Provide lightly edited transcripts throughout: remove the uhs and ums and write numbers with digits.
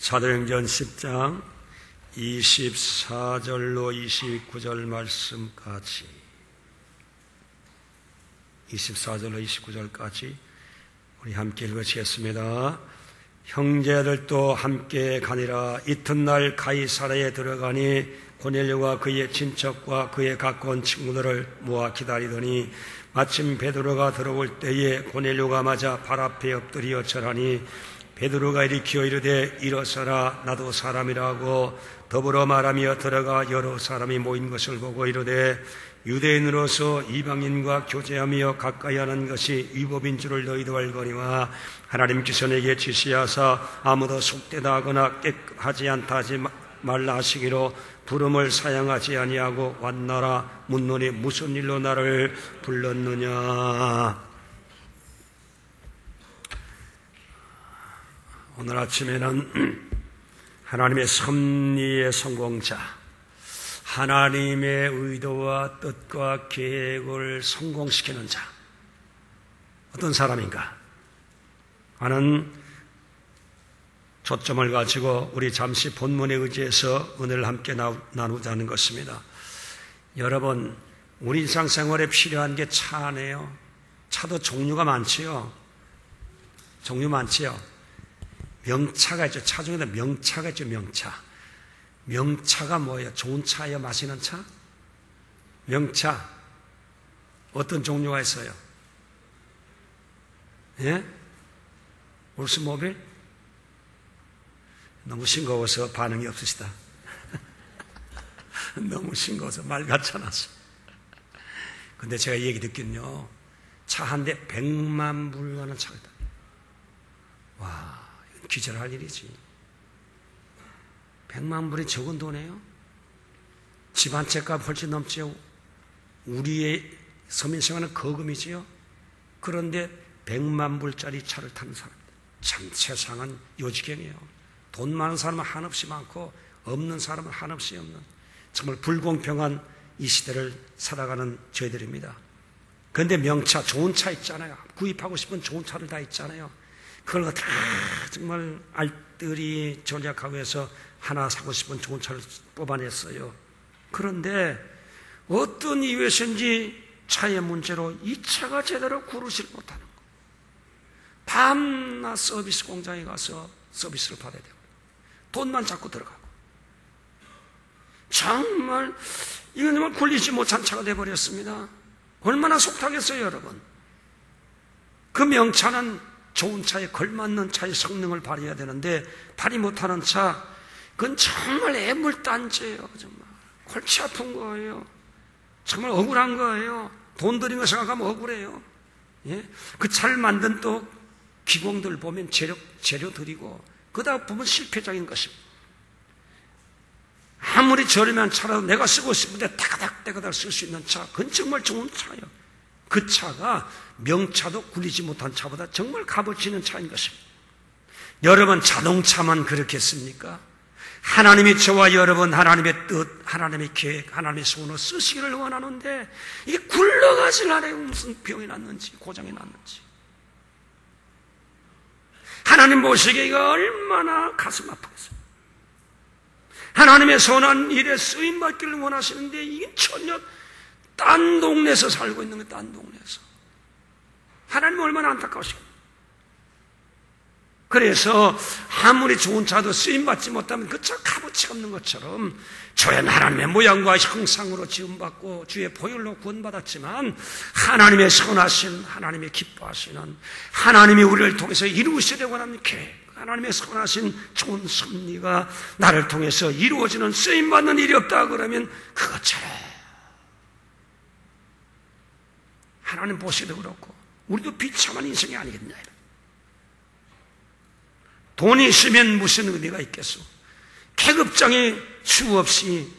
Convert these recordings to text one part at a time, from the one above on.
사도행전 10장 24절로 29절 말씀까지 24절로 29절까지 우리 함께 읽으시겠습니다. 형제들도 함께 가니라. 이튿날 가이사랴에 들어가니 고넬료가 그의 친척과 그의 가까운 친구들을 모아 기다리더니 마침 베드로가 들어올 때에 고넬료가 맞아 발 앞에 엎드려 절하니 베드로가 일으켜 이르되 일어서라, 나도 사람이라고 더불어 말하며 들어가 여러 사람이 모인 것을 보고 이르되 유대인으로서 이방인과 교제하며 가까이 하는 것이 위법인 줄을 너희도 알거니와 하나님께서 내게 지시하사 아무도 속되다 하거나 깨끗하지 않다 하지 말라 하시기로 부름을 사양하지 아니하고 왔나라. 묻노니 무슨 일로 나를 불렀느냐. 오늘 아침에는 하나님의 섭리의 성공자, 하나님의 의도와 뜻과 계획을 성공시키는 자, 어떤 사람인가 하는 초점을 가지고 우리 잠시 본문에 의지해서 은혜를 함께 나누자는 것입니다. 여러분, 우리 일상생활에 필요한 게 차 아니에요? 차도 종류가 많지요. 종류 많지요. 명차가 있죠. 차 중에도 명차가 있죠. 명차가 뭐예요? 좋은 차예요? 마시는 차? 명차 어떤 종류가 있어요? 예? 올스모빌? 너무 싱거워서 반응이 없으시다. 너무 싱거워서 말 같지 않았어. 근데 제가 이 얘기 듣기는요, 차 한 대 100만 불 하는 차거든. 와, 기절할 일이지. 100만 불이 적은 돈이에요. 집 한 채 값 훨씬 넘지요. 우리의 서민생활은 거금이지요. 그런데 100만 불짜리 차를 타는 사람, 참 세상은 요지경이에요. 돈 많은 사람은 한없이 많고 없는 사람은 한없이 없는, 정말 불공평한 이 시대를 살아가는 저희들입니다. 그런데 명차, 좋은 차 있잖아요. 구입하고 싶은 좋은 차를 다 있잖아요. 그걸 다 정말 알뜰히 전략하고 해서 하나 사고 싶은 좋은 차를 뽑아냈어요. 그런데 어떤 이유에서인지 차의 문제로 이 차가 제대로 구르질 못하는 거. 밤낮 서비스 공장에 가서 서비스를 받아야 되고 돈만 자꾸 들어가고, 정말 이건 정말 굴리지 못한 차가 돼버렸습니다. 얼마나 속상했어요, 여러분. 그 명차는 좋은 차에 걸맞는 차의 성능을 발휘해야 되는데 발휘 못하는 차, 그건 정말 애물단지예요. 정말 골치 아픈 거예요. 정말 억울한 거예요. 돈 들인 거 생각하면 억울해요. 예? 그 차를 만든 또 기공들 보면 재료 들이고 그러다 보면 실패적인 것입니다. 아무리 저렴한 차라도 내가 쓰고 싶은데 따가닥 쓸 수 있는 차, 그건 정말 좋은 차예요. 그 차가 명차도 굴리지 못한 차보다 정말 값어치 있는 차인 것입니다. 여러분, 자동차만 그렇겠습니까? 하나님이 저와 여러분, 하나님의 뜻, 하나님의 계획, 하나님의 소원을 쓰시기를 원하는데 이게 굴러가질 않아요. 무슨 병이 났는지 고장이 났는지. 하나님 보시기가 얼마나 가슴 아프겠어요. 하나님의 선한 일에 쓰임받기를 원하시는데 이게 전혀 딴 동네에서 살고 있는 거예요. 딴 동네에서. 하나님은 얼마나 안타까우시겠어요. 그래서 아무리 좋은 차도 쓰임받지 못하면 그 차 값어치가 없는 것처럼 저는 하나님의 모양과 형상으로 지음받고 주의 보혈로 구원받았지만 하나님의 선하신, 하나님의 기뻐하시는, 하나님이 우리를 통해서 이루시려 원하는 계획, 하나님의 선하신 좋은 섭리가 나를 통해서 이루어지는 쓰임받는 일이 없다 그러면 그것처럼 하나님 보시기도 그렇고 우리도 비참한 인생이 아니겠냐. 돈이 있으면 무슨 의미가 있겠소. 계급장이 수없이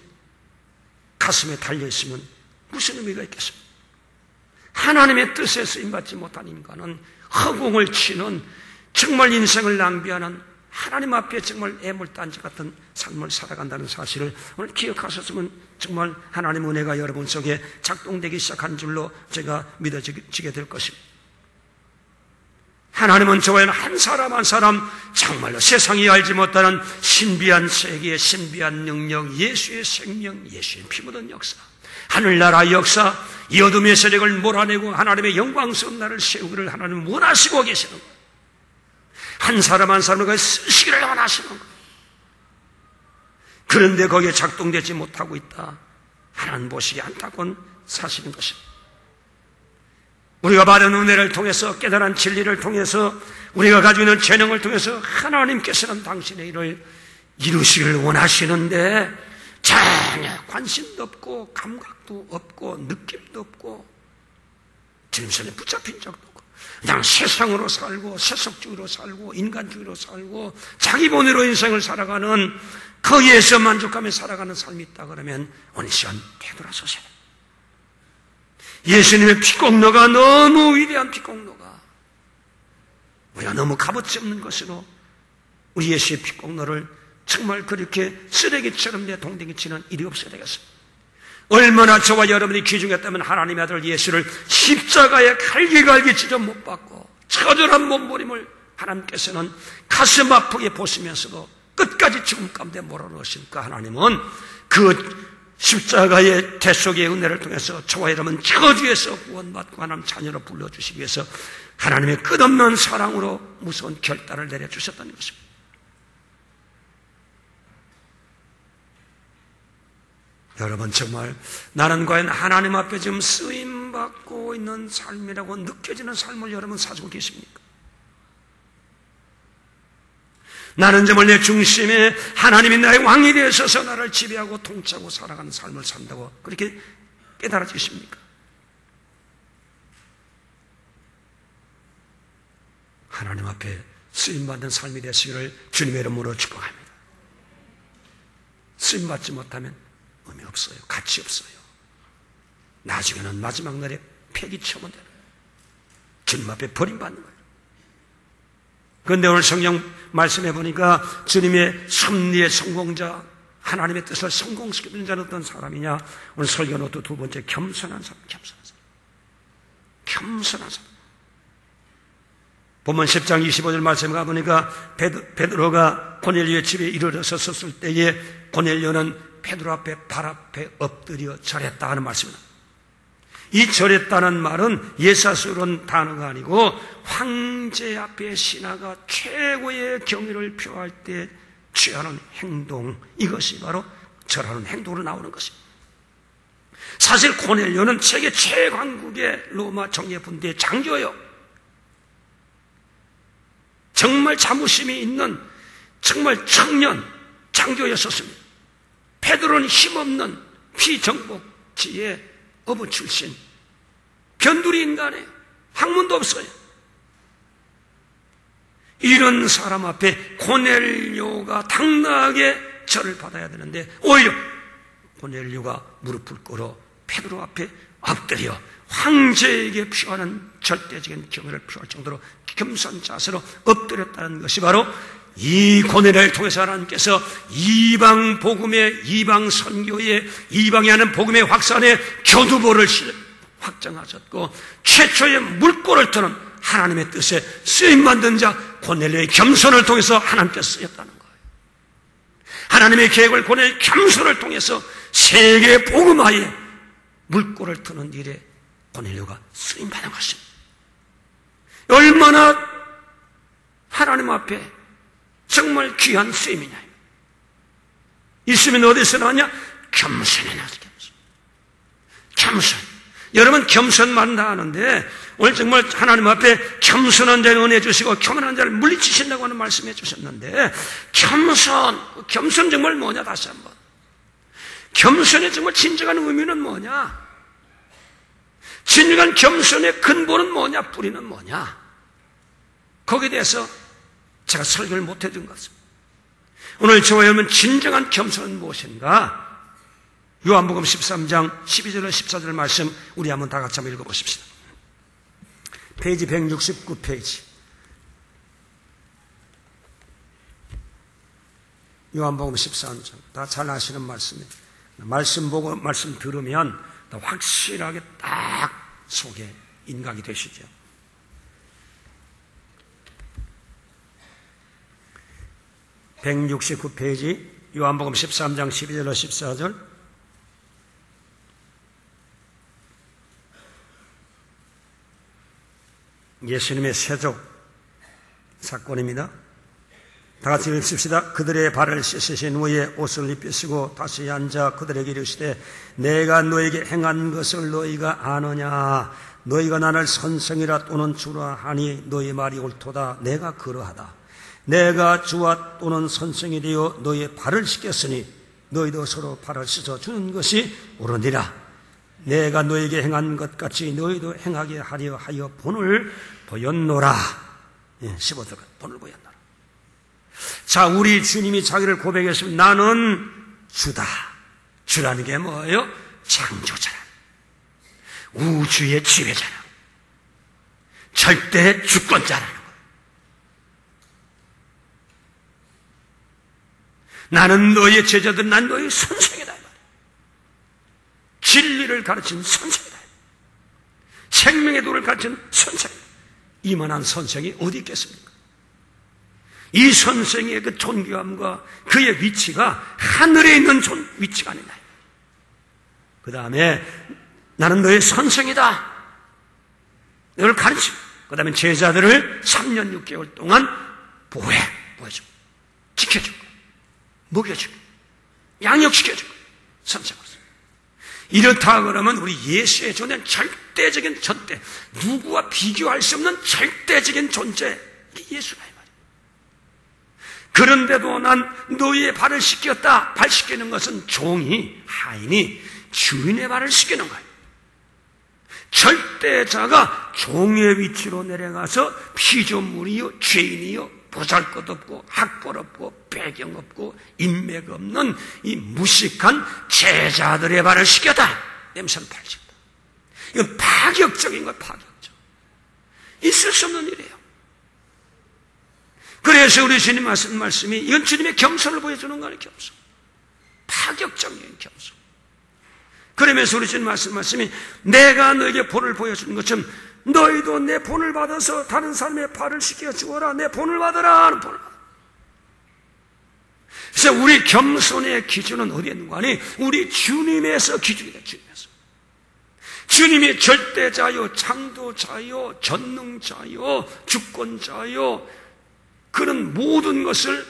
가슴에 달려있으면 무슨 의미가 있겠소. 하나님의 뜻에 쓰임받지 못한 인간은 허공을 치는, 정말 인생을 낭비하는, 하나님 앞에 정말 애물단지 같은 삶을 살아간다는 사실을 오늘 기억하셨으면 정말 하나님의 은혜가 여러분 속에 작동되기 시작한 줄로 제가 믿어지게 될 것입니다. 하나님은 저와 한 사람 한 사람 정말로 세상이 알지 못하는 신비한 세계의 신비한 능력, 예수의 생명, 예수의 피 묻은 역사, 하늘나라 역사, 이 어둠의 세력을 몰아내고 하나님의 영광스러운 나라를 세우기를 하나님은 원하시고 계시는 거예요. 한 사람 한 사람을 쓰시기를 원하시는 거예요. 그런데 거기에 작동되지 못하고 있다. 하나님 보시기에 안타까운 사실인 것입니다. 우리가 받은 은혜를 통해서, 깨달은 진리를 통해서, 우리가 가지고 있는 재능을 통해서 하나님께서는 당신의 일을 이루시기를 원하시는데 전혀 관심도 없고 감각도 없고 느낌도 없고 질문에 붙잡힌 적도 없고 그냥 세상으로 살고 세속주의로 살고 인간주의로 살고 자기 본의로 인생을 살아가는, 거기에서 만족하며 살아가는 삶이 있다 그러면 오늘 시간 되돌아서세요. 예수님의 피공로가 너무 위대한 피공로가, 우리가 너무 값어치 없는 것으로 우리 예수의 피공로를 정말 그렇게 쓰레기처럼 내 동댕이 치는 일이 없어야 되겠습니다. 얼마나 저와 여러분이 귀중했다면 하나님의 아들 예수를 십자가에 갈기갈기 찢어 못 박고 처절한 몸부림을 하나님께서는 가슴 아프게 보시면서도 끝까지 죽음 가운데 몰아넣으시니까 하나님은 그 십자가의 대속의 은혜를 통해서 저와 여러분 저주에서 구원받고 하나님 자녀로 불러주시기 위해서 하나님의 끝없는 사랑으로 무서운 결단을 내려주셨다는 것입니다. 여러분, 정말 나는 과연 하나님 앞에 지금 쓰임받고 있는 삶이라고 느껴지는 삶을 여러분 사주고 계십니까? 나는 정말 내 중심에 하나님이 나의 왕이 되어 서서 나를 지배하고 통치하고 살아가는 삶을 산다고 그렇게 깨달아지십니까? 하나님 앞에 쓰임받는 삶이 되시기를 주님의 이름으로 축복합니다. 쓰임받지 못하면 의미 없어요. 가치 없어요. 나중에는 마지막 날에 폐기 처분되는 거예요. 주님 앞에 버림받는 거예요. 그런데 오늘 성경 말씀해 보니까 주님의 섭리의 성공자, 하나님의 뜻을 성공시키는 자는 어떤 사람이냐? 오늘 설교 노트 두 번째, 겸손한 사람, 겸손한 사람. 본문 10장 25절 말씀에 가보니까 베드로가 고넬료의 집에 이르렀었을 때에 고넬료는 베드로 앞에 발 앞에 엎드려 절했다 하는 말씀입니다. 이 절했다는 말은 예사스러운 단어가 아니고 황제 앞에 신하가 최고의 경의를 표할 때 취하는 행동, 이것이 바로 절하는 행동으로 나오는 것입니다. 사실 고넬료는 세계 최강국의 로마 정예군대의 장교요, 정말 자부심이 있는 정말 청년 장교였었습니다. 베드로는 힘없는 피정복지의 어부 출신, 변두리 인간에 학문도 없어요. 이런 사람 앞에 고넬료가 당당하게 절을 받아야 되는데 오히려 고넬료가 무릎을 꿇어 베드로 앞에 엎드려 황제에게 표하는 절대적인 경의를 표할 정도로 겸손 자세로 엎드렸다는 것이 바로 이 고넬료를 통해서 하나님께서 이방 복음의, 이방 선교의, 이방에 하는 복음의 확산의 교두보를 확정하셨고 최초의 물꼬를 트는 하나님의 뜻에 쓰임받은 자 고넬료의 겸손을 통해서 하나님께서 쓰였다는 거예요. 하나님의 계획을 고넬료의 겸손을 통해서 세계 복음화에 물꼬를 트는 일에 고넬료가 쓰임받은 것입니다. 얼마나 하나님 앞에 정말 귀한 쓰임이냐. 이 쓰임은 어디서 나왔냐? 겸손에 나왔어. 겸손. 여러분 겸손 말다 하는데 오늘 정말 하나님 앞에 겸손한 자를 은혜 주시고 교만한 자를 물리치신다고 하는 말씀해 주셨는데 겸손 정말 뭐냐? 다시 한번. 겸손의 정말 진정한 의미는 뭐냐? 진정한 겸손의 근본은 뭐냐? 뿌리는 뭐냐? 거기에 대해서 제가 설교를 못 해준 것 같습니다. 오늘 저와 여러분 진정한 겸손은 무엇인가? 요한복음 13장 12절과 14절 말씀 우리 한번 다 같이 한번 읽어보십시다. 페이지 169페이지. 요한복음 13장. 다 잘 아시는 말씀입니다. 말씀 보고 말씀 들으면 더 확실하게 딱 속에 인각이 되시죠. 169페이지 요한복음 13장 12절로 14절. 예수님의 세족 사건입니다. 다 같이 읽읍시다. 그들의 발을 씻으신 후에 옷을 입히시고 다시 앉아 그들에게 이르시되 내가 너에게 행한 것을 너희가 아느냐. 너희가 나를 선생이라 또는 주라 하니 너희 말이 옳도다. 내가 그러하다. 내가 주와 또는 선생이 되어 너희의 발을 씻겼으니 너희도 서로 발을 씻어주는 것이 옳으니라. 내가 너에게 행한 것 같이 너희도 행하게 하려 하여 본을 보였노라. 15절 본을 보였노라. 자, 우리 주님이 자기를 고백했습니다. 나는 주다. 주라는 게 뭐예요? 창조자라. 우주의 지배자라. 절대 주권자라는 거예요. 나는 너의 제자들, 난 너의 선생이다. 진리를 가르치는 선생이다. 생명의 도를 가르치는 선생이다. 이만한 선생이 어디 있겠습니까? 이 선생의 그 존귀함과 그의 위치가 하늘에 있는 위치가 아니냐. 그 다음에 나는 너의 선생이다. 너를 가르치고, 그 다음에 제자들을 3년 6개월 동안 보호해주고, 지켜주고, 먹여주고, 양육시켜주고, 선생으로서. 이렇다 그러면 우리 예수의 존재는 절대적인 존재, 누구와 비교할 수 없는 절대적인 존재, 이게 예수가 이 말이에요. 그런데도 난 너희의 발을 씻겼다. 발 씻기는 것은 종이, 하인이 주인의 발을 씻기는 거예요. 절대자가 종의 위치로 내려가서 피조물이요, 죄인이요, 보잘것없고 학벌없고 배경없고 인맥 없는 이 무식한 제자들의 발을 씻겼다. 냄새는 팔십다. 이건 파격적인 거예요. 파격적. 있을 수 없는 일이에요. 그래서 우리 주님 하신 말씀이 이건 주님의 겸손을 보여주는 거예요. 겸손. 파격적인 겸손. 그러면서 우리 주님 하신 말씀이 내가 너에게 본을 보여주는 것처럼 너희도 내 본을 받아서 다른 사람의 발을 씻겨 주어라. 내 본을 받아라 하는 본을 받아. 그래서 우리 겸손의 기준은 어디에 있는 거 아니? 우리 주님에서 기준이 돼. 주님에서. 주님이 절대자요, 창조자요, 전능자요, 주권자요, 그런 모든 것을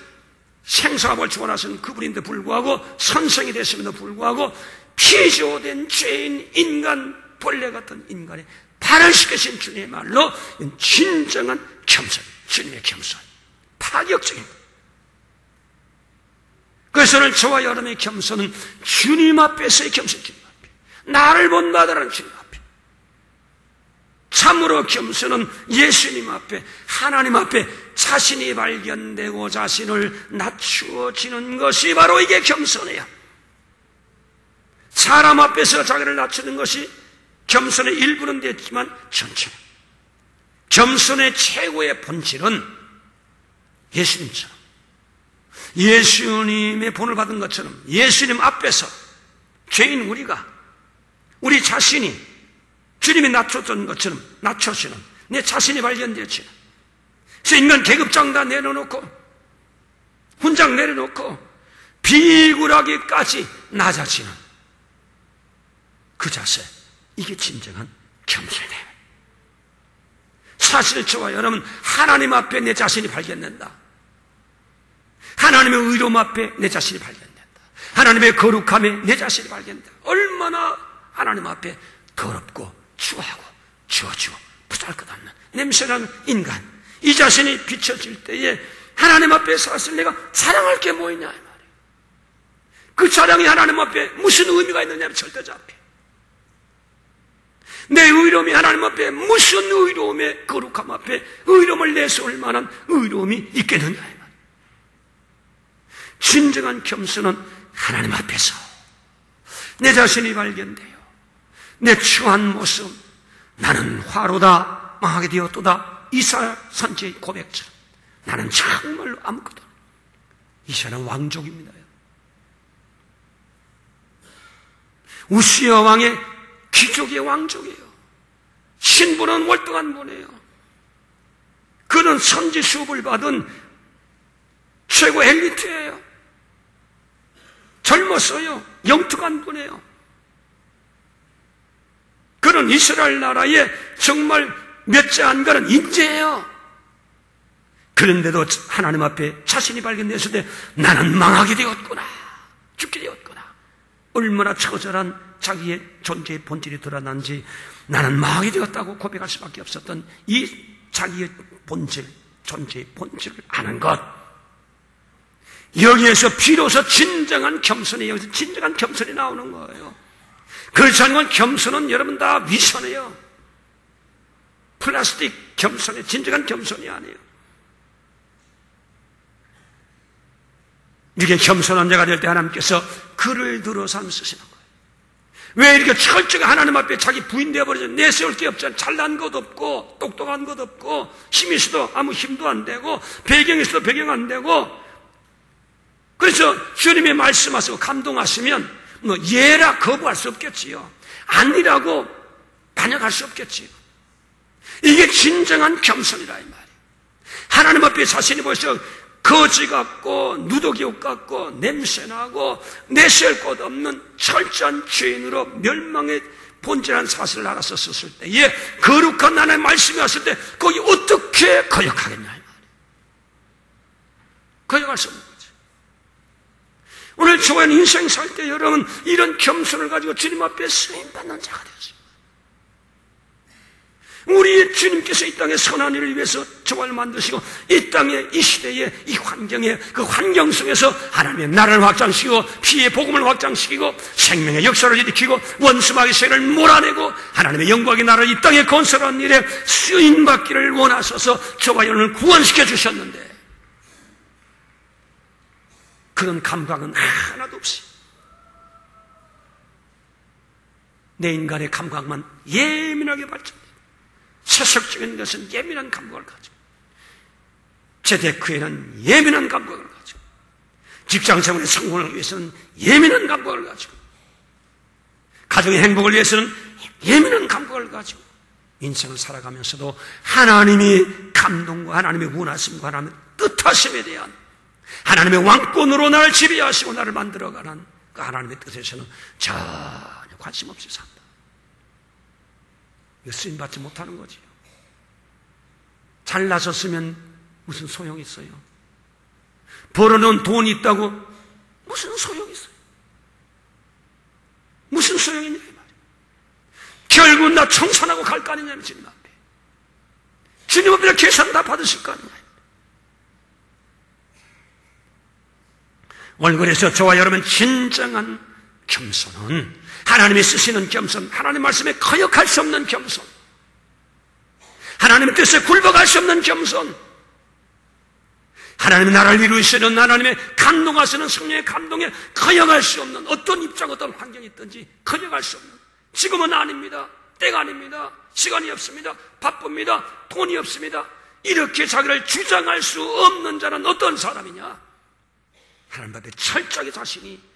생사함을 주관하시는 그분인데 불구하고, 선생이 되심에도 불구하고 피조된 죄인 인간, 벌레 같은 인간의 발을 씻기신 주님의 말로 진정한 겸손, 주님의 겸손, 파격적인 것. 그래서 오늘 저와 여러분의 겸손은 주님 앞에서의 겸손, 주님 앞에 나를 본받으라는 주님 앞에. 참으로 겸손은 예수님 앞에, 하나님 앞에 자신이 발견되고 자신을 낮추어지는 것이 바로 이게 겸손이야. 사람 앞에서 자기를 낮추는 것이 겸손의 일부는 됐지만 전체. 겸손의 최고의 본질은 예수님처럼, 예수님의 본을 받은 것처럼 예수님 앞에서 죄인 우리가, 우리 자신이 주님이 낮춰준 것처럼 낮춰지는, 내 자신이 발견되어지는. 그래서 인간 계급장 다 내려놓고, 훈장 내려놓고 비굴하기까지 낮아지는 그 자세, 이게 진정한 겸손이에요. 사실 저와 여러분, 하나님 앞에 내 자신이 발견된다. 하나님의 의로움 앞에 내 자신이 발견된다. 하나님의 거룩함에 내 자신이 발견된다. 얼마나 하나님 앞에 더럽고 추하고 저주고 보잘것없는 냄새나는 인간, 이 자신이 비춰질 때에 하나님 앞에 서서 내가 자랑할 게 뭐 있냐 이 말이에요. 그 자랑이 하나님 앞에 무슨 의미가 있느냐면 절대자 앞에 내 의로움이 하나님 앞에 무슨 의로움의 거룩함 앞에 의로움을 내세울 만한 의로움이 있겠느냐 이 말이에요. 진정한 겸손은 하나님 앞에서 내 자신이 발견돼요. 내 추한 모습, 나는 화로다 망하게 되었도다, 이사야 선지의 고백처럼 나는 정말로 아무것도, 이사야는 왕족입니다. 우시야 왕의 귀족의 왕족이에요. 신분은 월등한 분이에요. 그는 선지 수업을 받은 최고 엘리트예요. 젊었어요. 영특한 분이에요. 그런 이스라엘 나라에 정말 몇째 안 가는 인재예요. 그런데도 하나님 앞에 자신이 발견됐을 때 나는 망하게 되었구나, 죽게 되었구나, 얼마나 처절한 자기의 존재의 본질이 드러난지 나는 망하게 되었다고 고백할 수밖에 없었던 이 자기의 본질, 존재의 본질을 아는 것, 여기에서 비로소 진정한 겸손이, 여기서 진정한 겸손이 나오는 거예요. 그렇지 않으면 겸손은 여러분 다 위선이에요. 플라스틱 겸손이 진정한 겸손이 아니에요. 이렇게 겸손한 자가 될 때 하나님께서 그를 들어서 하나님 쓰시는 거예요. 왜 이렇게 철저하게 하나님 앞에 자기 부인되어 버리죠? 내세울 게 없잖아요. 잘난 것 없고 똑똑한 것 없고 힘이 있어도 아무 힘도 안 되고 배경이 있어도 배경 안 되고. 그래서 주님이 말씀하시고 감동하시면 뭐 예라 거부할 수 없겠지요. 아니라고 반역할 수 없겠지요. 이게 진정한 겸손이라 이 말이에요. 하나님 앞에 자신이 벌써 거지 같고 누더기옷 같고 냄새나고 내세울 것 없는 철저한 죄인으로 멸망의 본질한 사실을 알아서 썼을 때에 거룩한 하나님의 말씀이 왔을 때 거기 어떻게 거역하겠냐 이 말이에요. 거역할 수 없는 거죠. 오늘 저와 인생 살 때 여러분 이런 겸손을 가지고 주님 앞에 쓰임받는 자가 되었습니다. 우리 주님께서 이 땅에 선한 일을 위해서 저를 만드시고 이 땅에 이 시대에 이 환경에 그 환경 속에서 하나님의 나라를 확장시키고 피의 복음을 확장시키고 생명의 역사를 일으키고 원수마귀 세력을 몰아내고 하나님의 영광의 나라를 이 땅에 건설하는 일에 쓰임받기를 원하셔서 저와 여러분을 구원시켜 주셨는데 그런 감각은 하나도 없이 내 인간의 감각만 예민하게 발전해요. 세속적인 것은 예민한 감각을 가지고 재테크에는 예민한 감각을 가지고 직장생활의 성공을 위해서는 예민한 감각을 가지고 가정의 행복을 위해서는 예민한 감각을 가지고 인생을 살아가면서도 하나님이 감동과 하나님의 원하심과 하나님의 뜻하심에 대한 하나님의 왕권으로 나를 지배하시고 나를 만들어가는 그 하나님의 뜻에서는 전혀 관심 없이 산다. 이거 쓰임받지 못하는 거지요. 잘나셨으면 무슨 소용이 있어요? 벌어놓은 돈이 있다고 무슨 소용이 있어요? 무슨 소용이 있냐 이 말이에요. 결국 나 청산하고 갈 거 아니냐면 주님 앞에. 주님 앞에 계산 다 받으실 거 아니냐. 오늘 그래서 저와 여러분 진정한 겸손은 하나님이 쓰시는 겸손, 하나님 말씀에 거역할 수 없는 겸손, 하나님의 뜻에 굴복할 수 없는 겸손, 하나님의 나라를 이루시는 하나님의 감동하시는 성령의 감동에 거역할 수 없는 어떤 입장, 어떤 환경이 있든지 거역할 수 없는, 지금은 아닙니다, 때가 아닙니다, 시간이 없습니다, 바쁩니다, 돈이 없습니다, 이렇게 자기를 주장할 수 없는 자는 어떤 사람이냐? 하나님 앞에 철저하게 자신이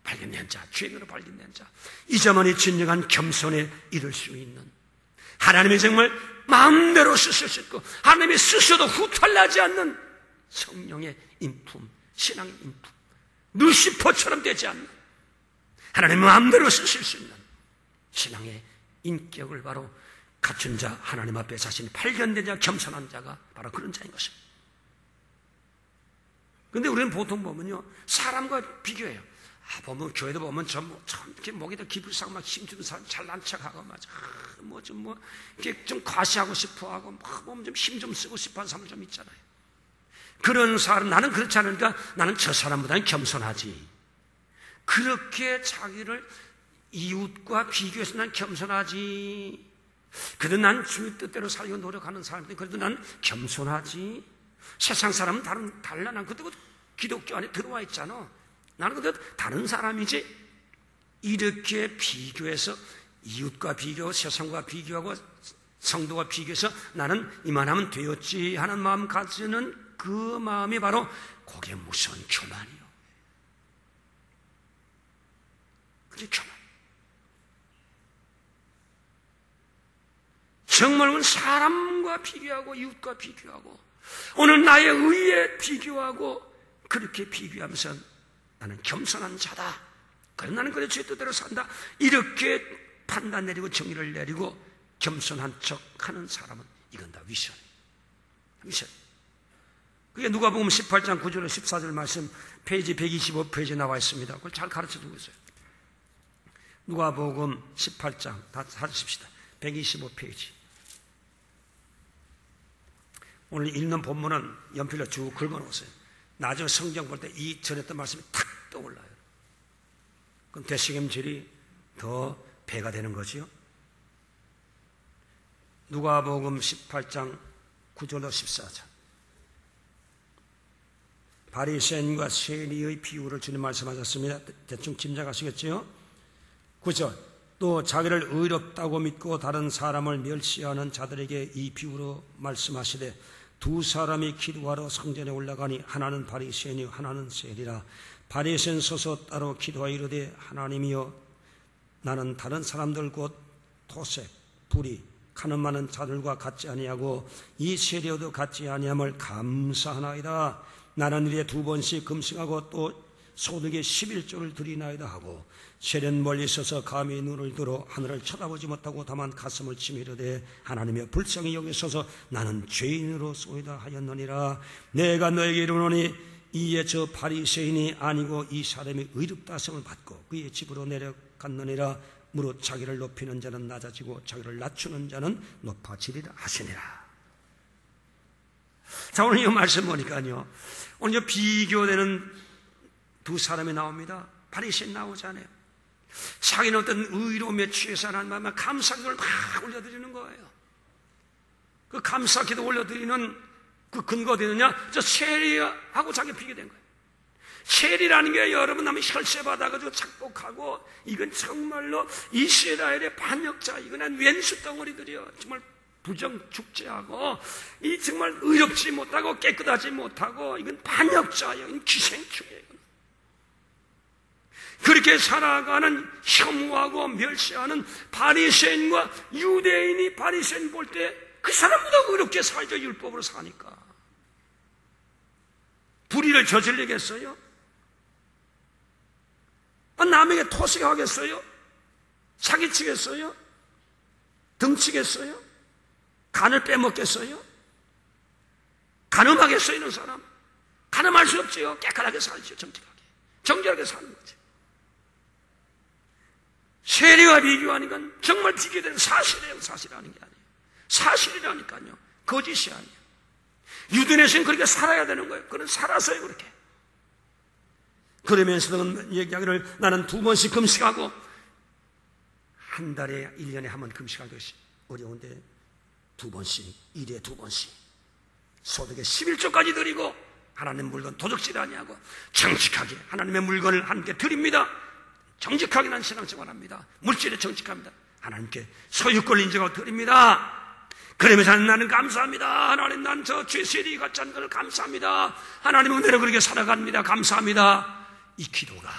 발견된 자, 죄인으로 발견된 자, 이 자만이 진정한 겸손에 이를 수 있는, 하나님이 정말 마음대로 쓰실 수 있고 하나님이 쓰셔도 후탈나지 않는 성령의 인품, 신앙의 인품, 루시퍼처럼 되지 않는 하나님 마음대로 쓰실 수 있는 신앙의 인격을 바로 갖춘 자, 하나님 앞에 자신이 발견된 자, 겸손한 자가 바로 그런 자인 것입니다. 근데 우리는 보통 보면요, 사람과 비교해요. 보면, 교회도 보면 참 이렇게 목에다 기불상 막 힘주는 사람 잘난 척하고, 이렇게 좀 과시하고 싶어 하고, 보면 좀 힘 좀 쓰고 싶어 하는 사람 좀 있잖아요. 그런 사람, 나는 그렇지 않으니까 나는 저 사람보다는 겸손하지. 그렇게 자기를 이웃과 비교해서 난 겸손하지. 그래도 난 주의 뜻대로 살려고 노력하는 사람인데, 그래도 난 겸손하지. 세상 사람은 달라. 난 그때도 기독교 안에 들어와 있잖아. 나는 그래도 다른 사람이지. 이렇게 비교해서 이웃과 비교하고 세상과 비교하고 성도와 비교해서 나는 이만하면 되었지 하는 마음 가지는 그 마음이 바로 그게 무서운 교만이요. 그게 교만. 정말 사람과 비교하고 이웃과 비교하고 오늘 나의 의에 비교하고 그렇게 비교하면서 나는 겸손한 자다, 그럼 나는 그래 주의 뜻대로 산다, 이렇게 판단 내리고 정의를 내리고 겸손한 척 하는 사람은 이건 다 위선. 그게 누가복음 18장 9절 14절 말씀 페이지 125페이지에 나와 있습니다. 그걸 잘 가르쳐 주고 있어요. 누가복음 18장 다 찾으십시다. 125페이지. 오늘 읽는 본문은 연필로 쭉 긁어놓으세요. 나중에 성경 볼 때 이 전했던 말씀이 탁 떠올라요. 그럼 되새김질이 더 배가 되는 거지요. 누가복음 18장 9절로 14절. 바리새인과 세리의 비유를 주님 말씀하셨습니다. 대충 짐작하시겠지요? 9절. 또 자기를 의롭다고 믿고 다른 사람을 멸시하는 자들에게 이 비유로 말씀하시되 두 사람이 기도하러 성전에 올라가니 하나는 바리새인이요 하나는 세리라. 바리새인 서서 따로 기도하여 이르되 하나님이여 나는 다른 사람들 곧 토색, 불의, 가늠 많은 자들과 같지 아니하고 이 세리여도 같지 아니함을 감사하나이다. 나는 일에 2번씩 금식하고 또 소득의 11조를 드리나이다 하고 세리는 멀리 있어서 감히 눈을 들어 하늘을 쳐다보지 못하고 다만 가슴을 치며 이르되 하나님의 불쌍히 여기소서 나는 죄인으로소이다 하였느니라. 내가 너에게 이르노니 이에 저 바리새인이 아니고 이 사람이 의롭다 하심을 받고 그의 집으로 내려갔느니라. 무릇 자기를 높이는 자는 낮아지고 자기를 낮추는 자는 높아지리라 하시니라. 자, 오늘 이 말씀 보니까요, 오늘 비교되는 두 사람이 나옵니다. 바리새인 나오잖아요. 자기는 어떤 의로움에 취해서 하나님만 감사기도를 막 올려드리는 거예요. 그 감사기도 올려드리는 그 근거가 되느냐? 저 세리하고 자기 비교된 거예요. 세리라는 게 여러분 남이 혈세받아가지고 착복하고 이건 정말로 이스라엘의 반역자, 이건 왼수 덩어리들이요. 정말 부정축제하고 이 정말 의롭지 못하고 깨끗하지 못하고 이건 반역자예요. 이건 기생충이에요. 그렇게 살아가는 혐오하고 멸시하는 바리새인과 유대인이 바리새인 볼 때 그 사람보다 의롭게 살죠. 율법으로 사니까. 불의를 저질리겠어요? 남에게 토식하겠어요? 사기치겠어요? 등치겠어요? 간을 빼먹겠어요? 간음하겠어요? 이런 사람? 간음할 수 없지요. 깨끗하게 살죠. 정직하게. 정직하게 사는 거죠. 세리와 비교하니까 정말 비교되는 사실이에요. 사실이라는 게 아니에요. 사실이라니까요. 거짓이 아니에요. 유대인에서는 그렇게 살아야 되는 거예요. 그는 살았어요. 그렇게. 그러면서도 얘기하기를 나는 2번씩 금식하고 한 달에 1년에 한 번 금식하는 것이 어려운데 2번씩 1에 2번씩 소득의 11조까지 드리고 하나님의 물건 도둑질 아니하고 정직하게 하나님의 물건을 하나님께 드립니다. 정직하게 난 신앙생활합니다. 물질에 정직합니다. 하나님께 소유권을 인정하고 드립니다. 그러면서 나는 감사합니다. 하나님 난 저 죄세리 같지 않은 것을 감사합니다. 하나님 은혜로 그렇게 살아갑니다. 감사합니다. 이 기도가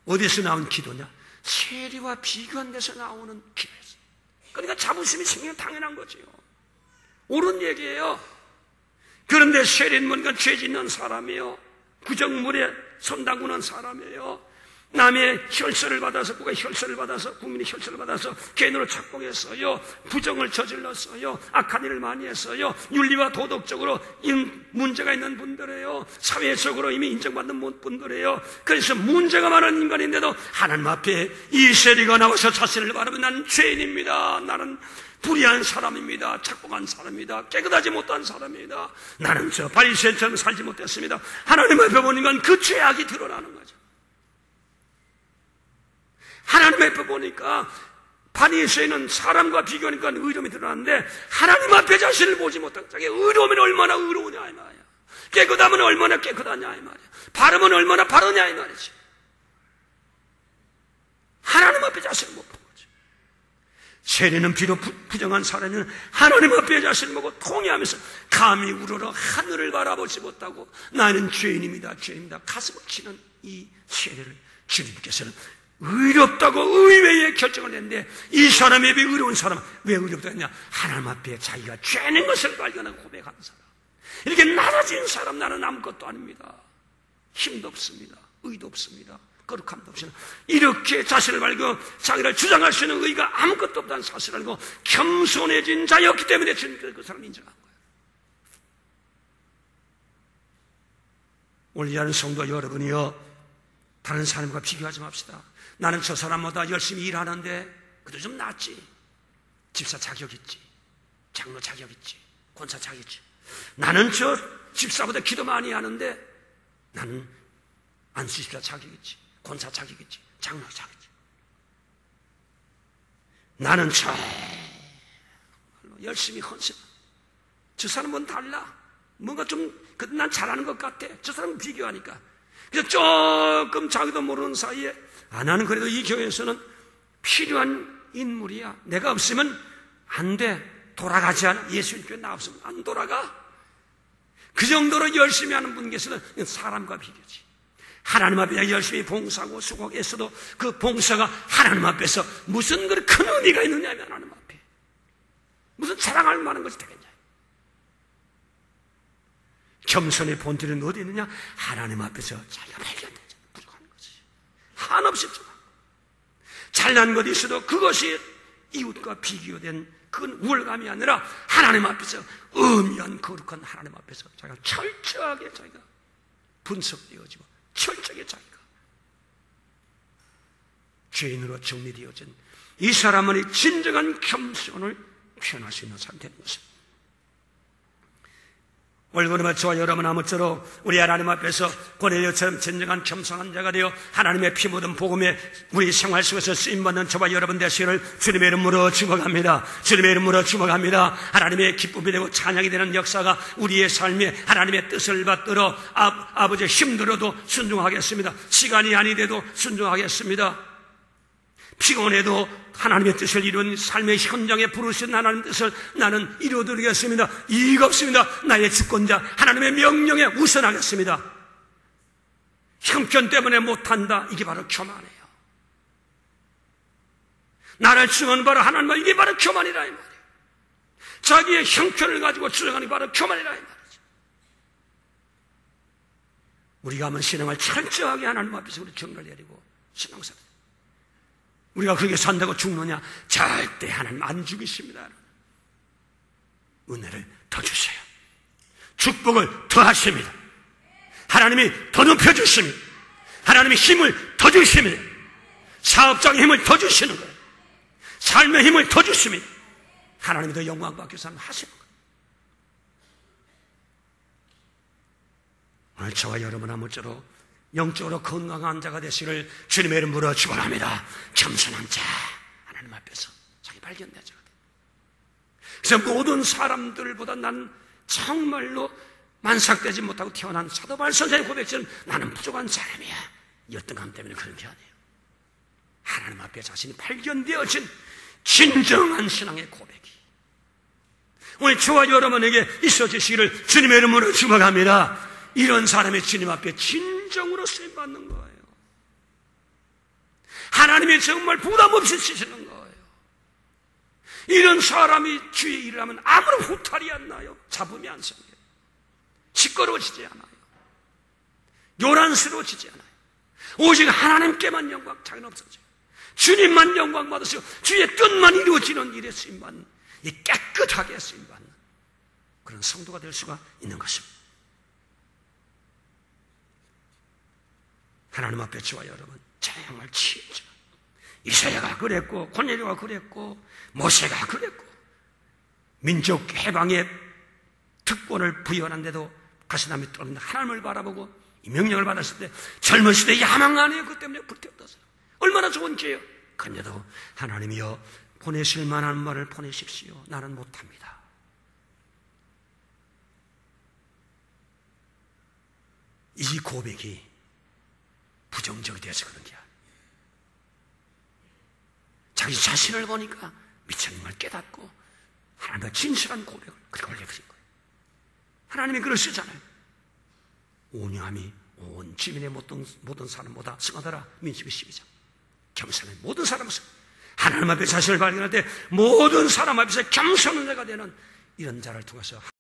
어디서 나온 기도냐? 세리와 비교한 데서 나오는 기도였어요. 그러니까 자부심이 생기는 당연한 거지요. 옳은 얘기예요. 그런데 세리는 뭔가 죄 짓는 사람이에요. 부정물에 손담그는 사람이에요. 남의 혈세를 받아서, 국가 혈세를 받아서, 국민의 혈세를 받아서 개인으로 착복했어요. 부정을 저질렀어요. 악한 일을 많이 했어요. 윤리와 도덕적으로 문제가 있는 분들이에요. 사회적으로 이미 인정받는 분들이에요. 그래서 문제가 많은 인간인데도 하나님 앞에 이 세리가 나와서 자신을 바라보면 나는 죄인입니다. 나는 불의한 사람입니다. 착복한 사람입니다. 깨끗하지 못한 사람입니다. 나는 저 바리새인처럼 살지 못했습니다. 하나님 앞에 보니까 그 죄악이 드러나는 거죠. 하나님 앞에 보니까 바리새인은 사람과 비교하니까 의로움이 드러나는데 하나님 앞에 자신을 보지 못하고 자기 의로움은 얼마나 의로우냐 이 말이야. 깨끗하면 얼마나 깨끗하냐 이 말이야. 바르면 얼마나 바르냐 이 말이지. 하나님 앞에 자신을 못 보는 거지. 세리는 비록 부정한 사람이면 하나님 앞에 자신을 보고 통회하면서 감히 우러러 하늘을 바라보지 못하고 나는 죄인입니다. 죄인입니다. 가슴을 치는 이 세리를 주님께서는 의롭다고 의외의 결정을 냈는데 이 사람이 왜 의로운 사람? 왜 의롭다 했냐? 하나님 앞에 자기가 죄는 것을 발견하고 고백하는 사람. 이렇게 낮아진 사람, 나는 아무것도 아닙니다. 힘도 없습니다. 의도 없습니다. 거룩함도 없습니다. 이렇게 자신을 알고 자기를 주장할 수 있는 의가 아무것도 없다는 사실을 알고 겸손해진 자였기 때문에 주님께서 그 사람을 인정한 거예요. 오늘 이 하는 성도 여러분이요, 다른 사람과 비교하지 맙시다. 나는 저 사람보다 열심히 일하는데 그래도 좀 낫지. 집사 자격 있지, 장로 자격 있지, 권사 자격 있지. 나는 저 집사보다 기도 많이 하는데 나는 안수집사 자격 있지, 권사 자격 있지, 장로 자격 있지. 나는 정말로 열심히 헌신. 저 사람은 달라. 뭔가 좀 난 잘하는 것 같아. 저 사람은 비교하니까. 그래서 조금 자기도 모르는 사이에 나는 그래도 이 교회에서는 필요한 인물이야. 내가 없으면 안 돼. 돌아가지 않아. 예수님 교회 나 없으면 안 돌아가. 그 정도로 열심히 하는 분 계시는 사람과 비교지. 하나님 앞에 열심히 봉사하고 수고했어도 그 봉사가 하나님 앞에서 무슨 큰 의미가 있느냐면 하나님 앞에 무슨 자랑할 만한 것이 되겠냐. 겸손의 본질은 어디 있느냐? 하나님 앞에서 자기가 발견되지 부족한 것이 한없이 부족한 것. 잘난 것이 있어도 그것이 이웃과 비교된 그건 우월감이 아니라 하나님 앞에서 엄연 거룩한 하나님 앞에서 자기가 철저하게 자기가 분석되어지고 철저하게 자기가 죄인으로 정리되어진 이 사람은 진정한 겸손을 표현할 수 있는 사람이 되는 것입니다. 오늘 저와 여러분 아무쪼록 우리 하나님 앞에서 고넬료처럼 진정한 겸손한 자가 되어 하나님의 피 묻은 복음에 우리 생활 속에서 쓰임받는 저와 여러분 되시기를 주님의 이름으로 축복합니다. 주님의 이름으로 축복합니다. 하나님의 기쁨이 되고 찬양이 되는 역사가 우리의 삶에 하나님의 뜻을 받들어 아버지의 힘들어도 순종하겠습니다. 시간이 아니 돼도 순종하겠습니다. 피곤해도 하나님의 뜻을 이룬 삶의 현장에 부르신 하나님의 뜻을 나는 이루어드리겠습니다. 이의가 없습니다. 나의 주권자 하나님의 명령에 우선하겠습니다. 형편 때문에 못한다. 이게 바로 교만이에요. 나를 주는 바로 하나님과 이게 바로 교만이라 이 말이에요. 자기의 형편을 가지고 주장하는 게 바로 교만이라 이 말이죠. 우리가 한번 신앙을 철저하게 하나님 앞에서 우리 정을 내리고 신앙생활 우리가 그렇게 산다고 죽느냐? 절대 하나님 안 죽이십니다. 은혜를 더 주세요. 축복을 더 하십니다. 하나님이 더 높여주십니다. 하나님이 힘을 더 주십니다. 사업장의 힘을 더 주시는 거예요. 삶의 힘을 더 주십니다. 하나님이 더 영광받기 위해서 하시는 거예요. 오늘 저와 여러분 아무쪼록 영적으로 건강한 자가 되시기를 주님의 이름으로 축원합니다. 겸손한 자, 하나님 앞에서 자기 발견된 자가 돼. 그래서 모든 사람들보다 난 정말로 만삭되지 못하고 태어난 사도 바울 선생의 고백처럼 나는 부족한 사람이야. 열등감 때문에 그런 게 아니에요. 하나님 앞에 자신이 발견되어진 진정한 신앙의 고백이 오늘 저와 여러분에게 있어지시기를 주님의 이름으로 축원합니다. 이런 사람이 주님 앞에 진정으로 쓰임받는 거예요. 하나님이 정말 부담 없이 쓰시는 거예요. 이런 사람이 주의 일을 하면 아무런 후탈이 안 나요. 잡음이 안 생겨요. 시끄러워지지 않아요. 요란스러워지지 않아요. 오직 하나님께만 영광, 자기는 없어져요. 주님만 영광 받으시고 주의 뜻만 이루어지는 일에 쓰임받는, 이 깨끗하게 쓰임받는 그런 성도가 될 수가 있는 것입니다. 하나님 앞에 저와 여러분 정말 진짜 이사야가 그랬고 고넬료가 그랬고 모세가 그랬고 민족 해방의 특권을 부여하는데도 가시나무 떨어진 하나님을 바라보고 이 명령을 받았을 때 젊은 시대에 야망 안에요. 그 때문에 불태웠어요. 얼마나 좋은 죄요. 그런데도 하나님이여 보내실 만한 말을 보내십시오. 나는 못합니다. 이 고백이 부정적이 되어서 그런 게 아니에요. 자기 자신을 보니까 미천임을 깨닫고 하나님과 진실한 고백을 그렇게 올려드린 거예요. 하나님이 그러시잖아요. 온유함이 온 지민의 모든 사람보다 승하더라. 민수기 12장. 겸손한 모든 사람은 하나님 앞에 자신을 발견할 때 모든 사람 앞에서 겸손한 자가 되는 이런 자를 통해서